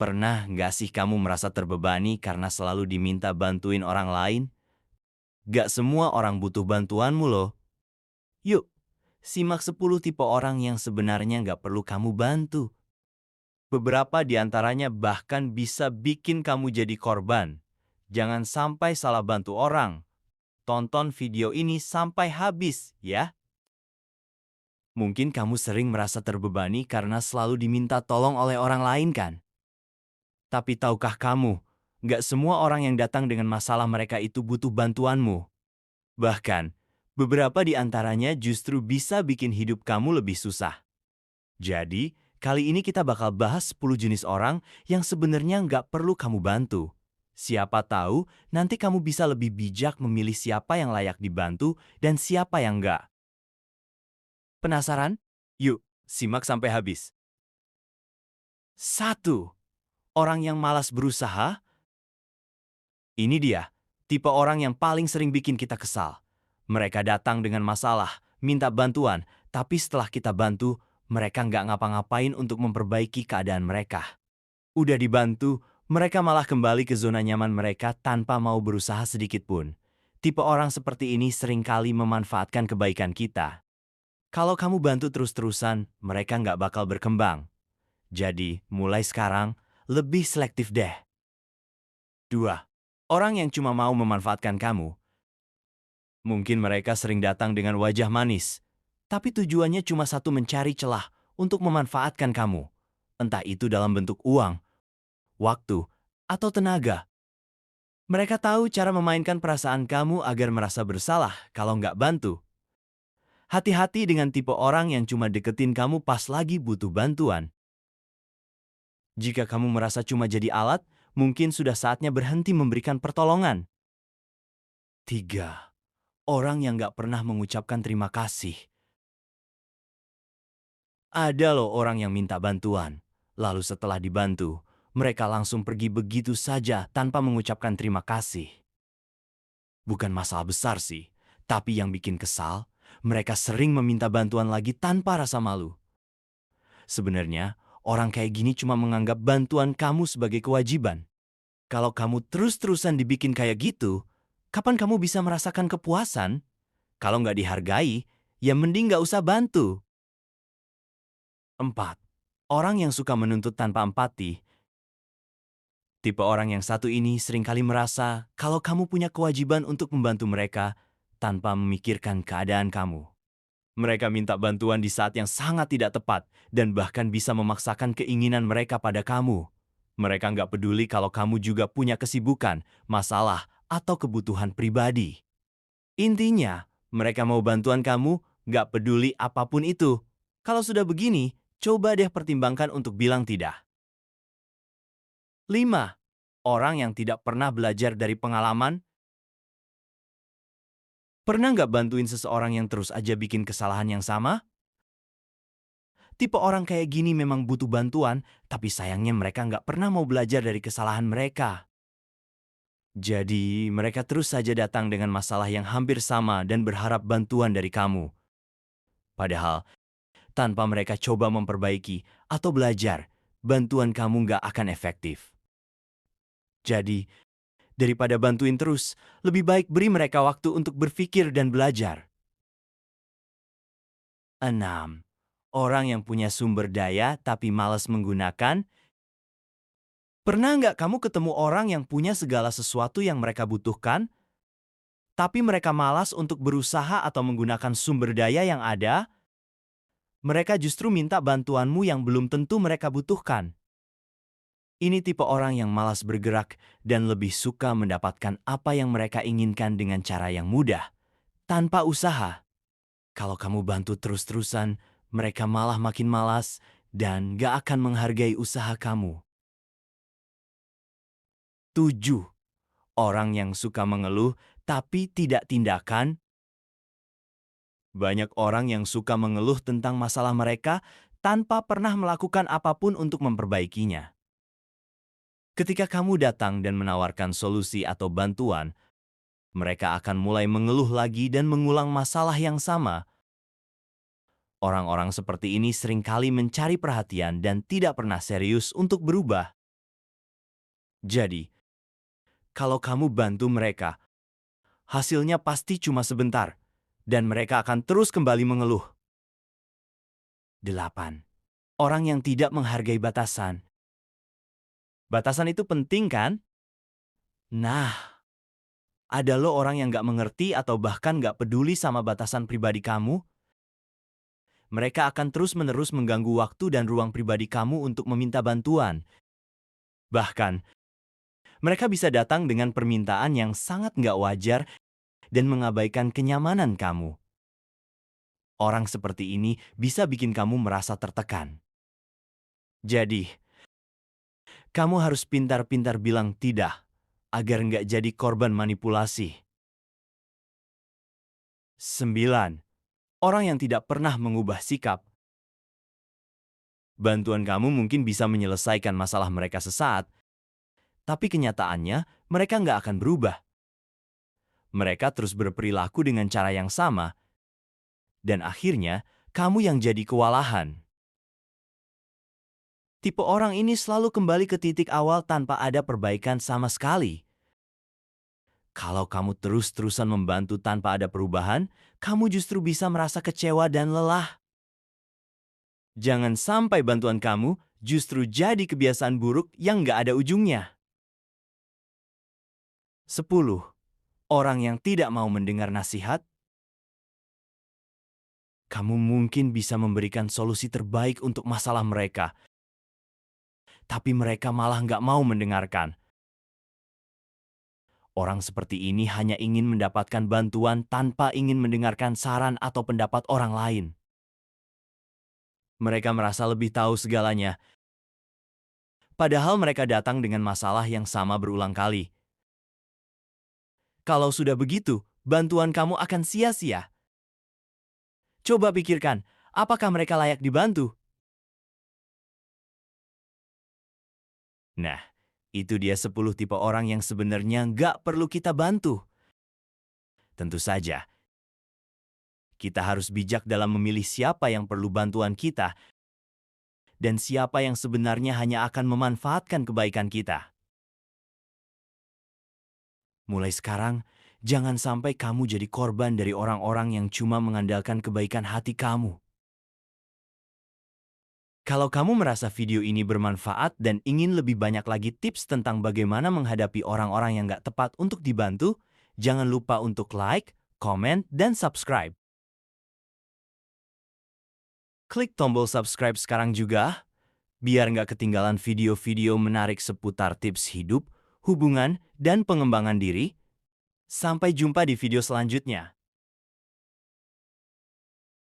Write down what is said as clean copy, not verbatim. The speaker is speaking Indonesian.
Pernah nggak sih kamu merasa terbebani karena selalu diminta bantuin orang lain? Gak semua orang butuh bantuanmu loh. Yuk, simak 10 tipe orang yang sebenarnya nggak perlu kamu bantu. Beberapa di antaranya bahkan bisa bikin kamu jadi korban. Jangan sampai salah bantu orang. Tonton video ini sampai habis ya. Mungkin kamu sering merasa terbebani karena selalu diminta tolong oleh orang lain kan? Tapi tahukah kamu, nggak semua orang yang datang dengan masalah mereka itu butuh bantuanmu. Bahkan, beberapa di antaranya justru bisa bikin hidup kamu lebih susah. Jadi, kali ini kita bakal bahas 10 jenis orang yang sebenarnya nggak perlu kamu bantu. Siapa tahu nanti kamu bisa lebih bijak memilih siapa yang layak dibantu dan siapa yang nggak. Penasaran? Yuk, simak sampai habis. 1. Orang yang malas berusaha. Ini dia, tipe orang yang paling sering bikin kita kesal. Mereka datang dengan masalah, minta bantuan, tapi setelah kita bantu, mereka nggak ngapa-ngapain untuk memperbaiki keadaan mereka. Udah dibantu, mereka malah kembali ke zona nyaman mereka tanpa mau berusaha sedikit pun. Tipe orang seperti ini seringkali memanfaatkan kebaikan kita. Kalau kamu bantu terus-terusan, mereka nggak bakal berkembang. Jadi, mulai sekarang, lebih selektif deh. 2. Orang yang cuma mau memanfaatkan kamu. Mungkin mereka sering datang dengan wajah manis, tapi tujuannya cuma satu, mencari celah untuk memanfaatkan kamu. Entah itu dalam bentuk uang, waktu, atau tenaga. Mereka tahu cara memainkan perasaan kamu agar merasa bersalah kalau nggak bantu. Hati-hati dengan tipe orang yang cuma deketin kamu pas lagi butuh bantuan. Jika kamu merasa cuma jadi alat, mungkin sudah saatnya berhenti memberikan pertolongan. 3. Orang yang nggak pernah mengucapkan terima kasih. Ada loh orang yang minta bantuan, lalu setelah dibantu, mereka langsung pergi begitu saja tanpa mengucapkan terima kasih. Bukan masalah besar sih, tapi yang bikin kesal, mereka sering meminta bantuan lagi tanpa rasa malu. Sebenarnya, orang kayak gini cuma menganggap bantuan kamu sebagai kewajiban. Kalau kamu terus-terusan dibikin kayak gitu, kapan kamu bisa merasakan kepuasan? Kalau nggak dihargai, ya mending nggak usah bantu. 4. Orang yang suka menuntut tanpa empati. Tipe orang yang satu ini seringkali merasa kalau kamu punya kewajiban untuk membantu mereka tanpa memikirkan keadaan kamu. Mereka minta bantuan di saat yang sangat tidak tepat dan bahkan bisa memaksakan keinginan mereka pada kamu. Mereka nggak peduli kalau kamu juga punya kesibukan, masalah, atau kebutuhan pribadi. Intinya, mereka mau bantuan kamu, nggak peduli apapun itu. Kalau sudah begini, coba deh pertimbangkan untuk bilang tidak. 5. Orang yang tidak pernah belajar dari pengalaman. Pernah nggak bantuin seseorang yang terus aja bikin kesalahan yang sama? Tipe orang kayak gini memang butuh bantuan, tapi sayangnya mereka nggak pernah mau belajar dari kesalahan mereka. Jadi, mereka terus saja datang dengan masalah yang hampir sama dan berharap bantuan dari kamu. Padahal, tanpa mereka coba memperbaiki atau belajar, bantuan kamu nggak akan efektif. Jadi, daripada bantuin terus, lebih baik beri mereka waktu untuk berpikir dan belajar. 6. Orang yang punya sumber daya tapi malas menggunakan. Pernah nggak kamu ketemu orang yang punya segala sesuatu yang mereka butuhkan, tapi mereka malas untuk berusaha atau menggunakan sumber daya yang ada? Mereka justru minta bantuanmu yang belum tentu mereka butuhkan. Ini tipe orang yang malas bergerak dan lebih suka mendapatkan apa yang mereka inginkan dengan cara yang mudah, tanpa usaha. Kalau kamu bantu terus-terusan, mereka malah makin malas dan gak akan menghargai usaha kamu. 7. Orang yang suka mengeluh tapi tidak tindakan. Banyak orang yang suka mengeluh tentang masalah mereka tanpa pernah melakukan apapun untuk memperbaikinya. Ketika kamu datang dan menawarkan solusi atau bantuan, mereka akan mulai mengeluh lagi dan mengulang masalah yang sama. Orang-orang seperti ini seringkali mencari perhatian dan tidak pernah serius untuk berubah. Jadi, kalau kamu bantu mereka, hasilnya pasti cuma sebentar, dan mereka akan terus kembali mengeluh. 8. Orang yang tidak menghargai batasan. Batasan itu penting kan? Nah, ada lo orang yang gak mengerti atau bahkan gak peduli sama batasan pribadi kamu. Mereka akan terus-menerus mengganggu waktu dan ruang pribadi kamu untuk meminta bantuan. Bahkan, mereka bisa datang dengan permintaan yang sangat gak wajar dan mengabaikan kenyamanan kamu. Orang seperti ini bisa bikin kamu merasa tertekan. Jadi, kamu harus pintar-pintar bilang tidak, agar nggak jadi korban manipulasi. 9. Orang yang tidak pernah mengubah sikap. Bantuan kamu mungkin bisa menyelesaikan masalah mereka sesaat, tapi kenyataannya mereka nggak akan berubah. Mereka terus berperilaku dengan cara yang sama, dan akhirnya kamu yang jadi kewalahan. Tipe orang ini selalu kembali ke titik awal tanpa ada perbaikan sama sekali. Kalau kamu terus-terusan membantu tanpa ada perubahan, kamu justru bisa merasa kecewa dan lelah. Jangan sampai bantuan kamu justru jadi kebiasaan buruk yang nggak ada ujungnya. 10. Orang yang tidak mau mendengar nasihat. Kamu mungkin bisa memberikan solusi terbaik untuk masalah mereka, tapi mereka malah nggak mau mendengarkan. Orang seperti ini hanya ingin mendapatkan bantuan tanpa ingin mendengarkan saran atau pendapat orang lain. Mereka merasa lebih tahu segalanya, padahal mereka datang dengan masalah yang sama berulang kali. Kalau sudah begitu, bantuan kamu akan sia-sia. Coba pikirkan, apakah mereka layak dibantu? Nah, itu dia 10 tipe orang yang sebenarnya nggak perlu kita bantu. Tentu saja, kita harus bijak dalam memilih siapa yang perlu bantuan kita dan siapa yang sebenarnya hanya akan memanfaatkan kebaikan kita. Mulai sekarang, jangan sampai kamu jadi korban dari orang-orang yang cuma mengandalkan kebaikan hati kamu. Kalau kamu merasa video ini bermanfaat dan ingin lebih banyak lagi tips tentang bagaimana menghadapi orang-orang yang gak tepat untuk dibantu, jangan lupa untuk like, komen, dan subscribe. Klik tombol subscribe sekarang juga, biar gak ketinggalan video-video menarik seputar tips hidup, hubungan, dan pengembangan diri. Sampai jumpa di video selanjutnya.